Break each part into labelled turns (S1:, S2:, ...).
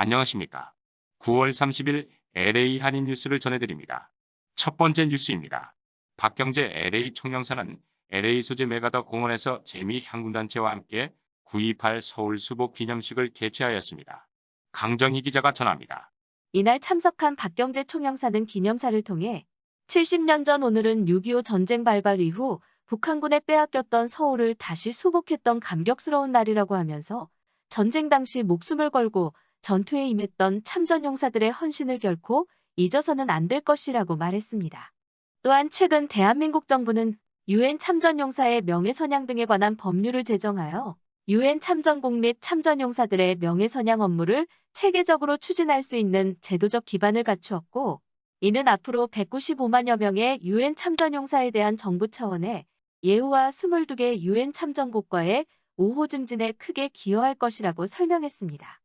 S1: 안녕하십니까. 9월 30일 LA 한인 뉴스를 전해드립니다. 첫 번째 뉴스입니다. 박경재 LA 총영사는 LA 소재 메가더 공원에서 재미 향군단체와 함께 9.28 서울 수복 기념식을 개최하였습니다. 강정희 기자가 전합니다.
S2: 이날 참석한 박경재 총영사는 기념사를 통해 70년 전 오늘은 6.25 전쟁 발발 이후 북한군에 빼앗겼던 서울을 다시 수복했던 감격스러운 날이라고 하면서 전쟁 당시 목숨을 걸고 전투에 임했던 참전용사들의 헌신을 결코 잊어서는 안 될 것이라고 말했습니다. 또한 최근 대한민국 정부는 유엔 참전용사의 명예선양 등에 관한 법률을 제정하여 유엔 참전국 및 참전용사들의 명예선양 업무를 체계적으로 추진할 수 있는 제도적 기반을 갖추었고, 이는 앞으로 195만여 명의 유엔 참전용사에 대한 정부 차원의 예우와 22개 유엔 참전국과의 우호 증진에 크게 기여할 것이라고 설명했습니다.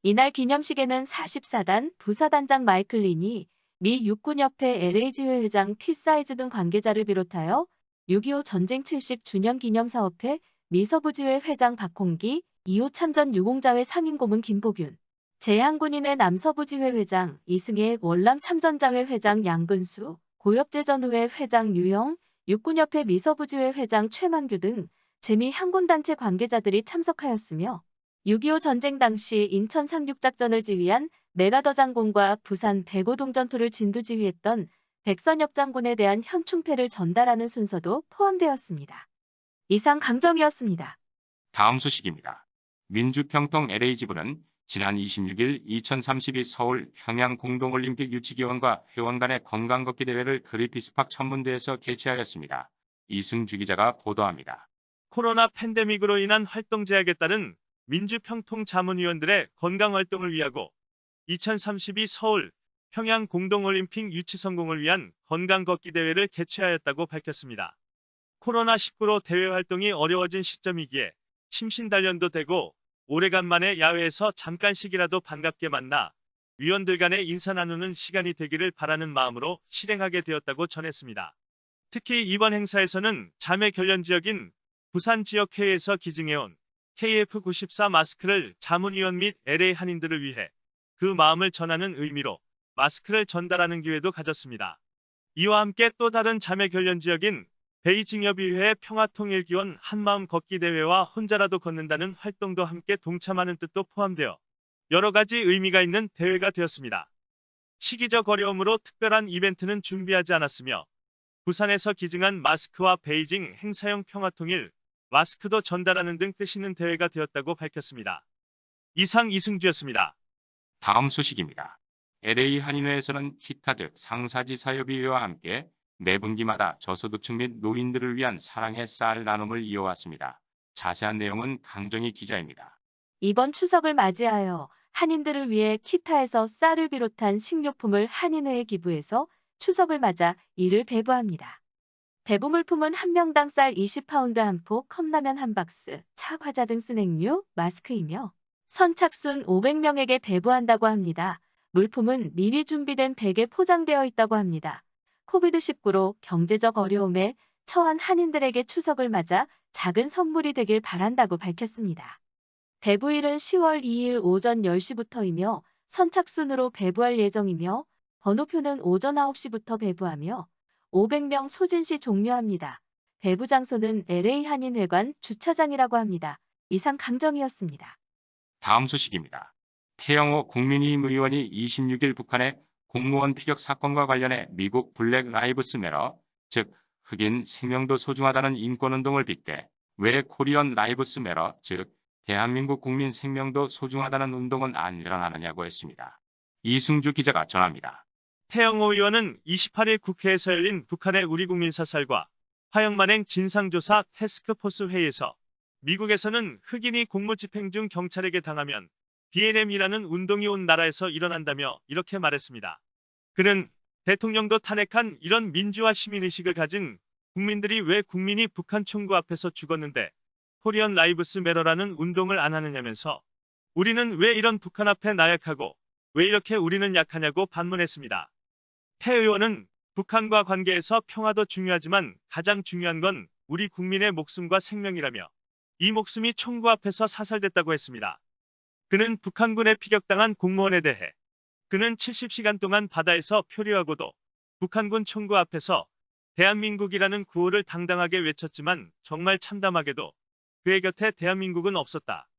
S2: 이날 기념식에는 44단 부사단장 마이클 린이 미 육군협회 LA지회 회장 피사이즈 등 관계자를 비롯하여 6.25 전쟁 70주년 기념사업회 미서부지회 회장 박홍기, 2호 참전 유공자회 상임고문 김보균, 제한군인회 남서부지회 회장 이승혜, 월남 참전자회 회장 양근수, 고엽제전의회 회장 유영, 육군협회 미서부지회 회장 최만규 등 재미 향군단체 관계자들이 참석하였으며 6.25 전쟁 당시 인천 상륙작전을 지휘한 메가더 장군과 부산 대고동 전투를 진두지휘했던 백선엽 장군에 대한 현충패를 전달하는 순서도 포함되었습니다. 이상 강정이었습니다.
S1: 다음 소식입니다. 민주평통 LA지부는 지난 26일 2032 서울 평양 공동올림픽 유치기원과 회원 간의 건강걷기 대회를 그리피스팍 천문대에서 개최하였습니다. 이승주 기자가 보도합니다.
S3: 코로나 팬데믹으로 인한 활동 제약에 따른 민주평통 자문위원들의 건강활동을 위하고 2032 서울 평양 공동올림픽 유치 성공을 위한 건강걷기 대회를 개최하였다고 밝혔습니다. 코로나19로 대회 활동이 어려워진 시점이기에 심신단련도 되고 오래간만에 야외에서 잠깐씩이라도 반갑게 만나 위원들 간의 인사 나누는 시간이 되기를 바라는 마음으로 실행하게 되었다고 전했습니다. 특히 이번 행사에서는 자매 결연 지역인 부산 지역회에서 기증해온 KF94 마스크를 자문위원 및 LA 한인들을 위해 그 마음을 전하는 의미로 마스크를 전달하는 기회도 가졌습니다. 이와 함께 또 다른 자매 결연 지역인 베이징협의회 평화통일기원 한마음 걷기 대회와 혼자라도 걷는다는 활동도 함께 동참하는 뜻도 포함되어 여러 가지 의미가 있는 대회가 되었습니다. 시기적 어려움으로 특별한 이벤트는 준비하지 않았으며 부산에서 기증한 마스크와 베이징 행사용 평화통일 마스크도 전달하는 등 뜻 있는 대회가 되었다고 밝혔습니다. 이상 이승주였습니다.
S1: 다음 소식입니다. LA 한인회에서는 기타 즉 상사지사협의회와 함께 매분기마다 저소득층 및 노인들을 위한 사랑의 쌀 나눔을 이어왔습니다. 자세한 내용은 강정희 기자입니다.
S2: 이번 추석을 맞이하여 한인들을 위해 키타에서 쌀을 비롯한 식료품을 한인회에 기부해서 추석을 맞아 이를 배부합니다. 배부 물품은 한 명당 쌀 20파운드 한 포, 컵라면 한 박스, 차, 과자 등 스낵류, 마스크이며 선착순 500명에게 배부한다고 합니다. 물품은 미리 준비된 백에 포장되어 있다고 합니다. 코비드19로 경제적 어려움에 처한 한인들에게 추석을 맞아 작은 선물이 되길 바란다고 밝혔습니다. 배부일은 10월 2일 오전 10시부터이며 선착순으로 배부할 예정이며 번호표는 오전 9시부터 배부하며 500명 소진 시 종료합니다. 배부 장소는 LA 한인회관 주차장이라고 합니다. 이상 강정이었습니다.
S1: 다음 소식입니다. 태영호 국민의힘 의원이 26일 북한의 공무원 피격 사건과 관련해 미국 블랙 라이브스 매러, 즉 흑인 생명도 소중하다는 인권운동을 빗대 왜 코리언 라이브스 매러, 즉 대한민국 국민 생명도 소중하다는 운동은 안 일어나느냐고 했습니다. 이승주 기자가 전합니다.
S3: 태영호 의원은 28일 국회에서 열린 북한의 우리 국민 사살과 화형만행 진상조사 태스크포스 회의에서 미국에서는 흑인이 공무집행 중 경찰에게 당하면 BLM이라는 운동이 온 나라에서 일어난다며 이렇게 말했습니다. 그는 대통령도 탄핵한 이런 민주화 시민의식을 가진 국민들이 왜 국민이 북한 총구 앞에서 죽었는데 코리언 라이브스 매러라는 운동을 안 하느냐면서 우리는 왜 이런 북한 앞에 나약하고 왜 이렇게 우리는 약하냐고 반문했습니다. 태 의원은 북한과 관계에서 평화도 중요하지만 가장 중요한 건 우리 국민의 목숨과 생명이라며 이 목숨이 총구 앞에서 사살됐다고 했습니다. 그는 북한군에 피격당한 공무원에 대해 그는 70시간 동안 바다에서 표류하고도 북한군 총구 앞에서 대한민국이라는 구호를 당당하게 외쳤지만 정말 참담하게도 그의 곁에 대한민국은 없었다.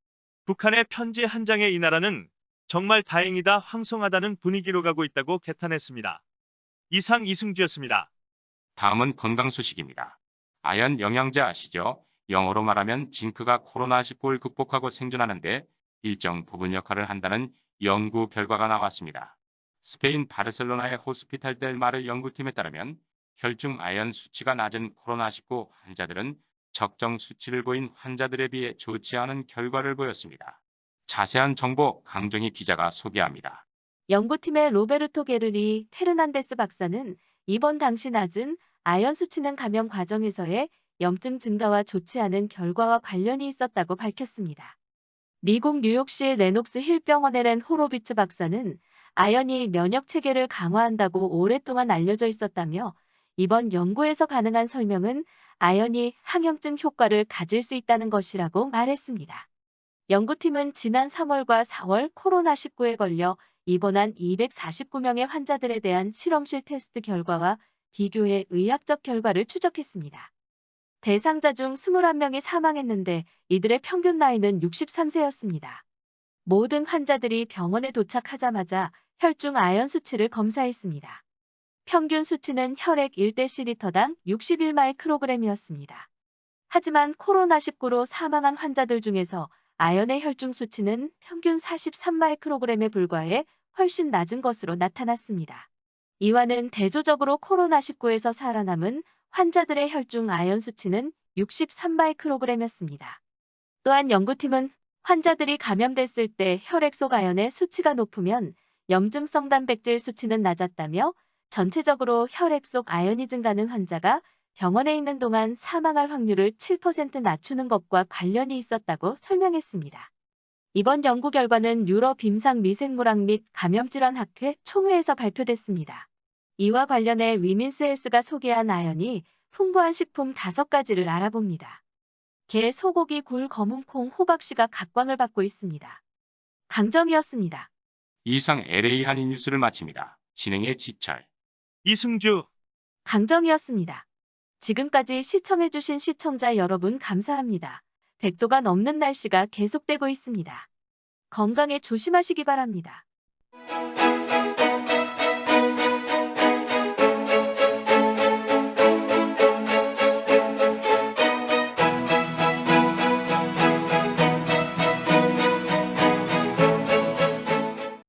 S3: 북한의 편지 한 장에 이 나라는 정말 다행이다 황송하다는 분위기로 가고 있다고 개탄했습니다. 이상 이승주였습니다.
S1: 다음은 건강 소식입니다. 아연 영양제 아시죠? 영어로 말하면 징크가 코로나19를 극복하고 생존하는데 일정 부분 역할을 한다는 연구 결과가 나왔습니다. 스페인 바르셀로나의 호스피탈 델 마르 연구팀에 따르면 혈중 아연 수치가 낮은 코로나19 환자들은 적정 수치를 보인 환자들에 비해 좋지 않은 결과를 보였습니다. 자세한 정보 강정희 기자가 소개합니다.
S2: 연구팀의 로베르토 게르리 페르난데스 박사는 입원 당시 낮은 아연 수치는 감염 과정에서의 염증 증가와 좋지 않은 결과와 관련이 있었다고 밝혔습니다. 미국 뉴욕시 레녹스 힐 병원의 렌 호로비츠 박사는 아연이 면역 체계를 강화한다고 오랫동안 알려져 있었다며 이번 연구에서 가능한 설명은 아연이 항염증 효과를 가질 수 있다는 것이라고 말했습니다. 연구팀은 지난 3월과 4월 코로나19에 걸려 입원한 249명의 환자들에 대한 실험실 테스트 결과와 비교해 의학적 결과를 추적했습니다. 대상자 중 21명이 사망했는데 이들의 평균 나이는 63세였습니다. 모든 환자들이 병원에 도착하자마자 혈중 아연 수치를 검사했습니다. 평균 수치는 혈액 1dcl당 61마이크로그램이었습니다. 하지만 코로나19로 사망한 환자들 중에서 아연의 혈중 수치는 평균 43마이크로그램에 불과해 훨씬 낮은 것으로 나타났습니다. 이와는 대조적으로 코로나19에서 살아남은 환자들의 혈중 아연 수치는 63마이크로그램이었습니다. 또한 연구팀은 환자들이 감염됐을 때 혈액 속 아연의 수치가 높으면 염증성 단백질 수치는 낮았다며 전체적으로 혈액 속 아연이 증가하는 환자가 병원에 있는 동안 사망할 확률을 7% 낮추는 것과 관련이 있었다고 설명했습니다. 이번 연구 결과는 유럽 임상 미생물학 및 감염질환학회 총회에서 발표됐습니다. 이와 관련해 위민스 헬스가 소개한 아연이 풍부한 식품 5가지를 알아봅니다. 게, 소고기, 굴, 검은콩, 호박씨가 각광을 받고 있습니다. 강정이었습니다.
S1: 이상 LA 한인뉴스를 마칩니다. 진행의 지철.
S3: 이승주.
S2: 강정이었습니다. 지금까지 시청해주신 시청자 여러분 감사합니다. 100도가 넘는 날씨가 계속되고 있습니다. 건강에 조심하시기 바랍니다.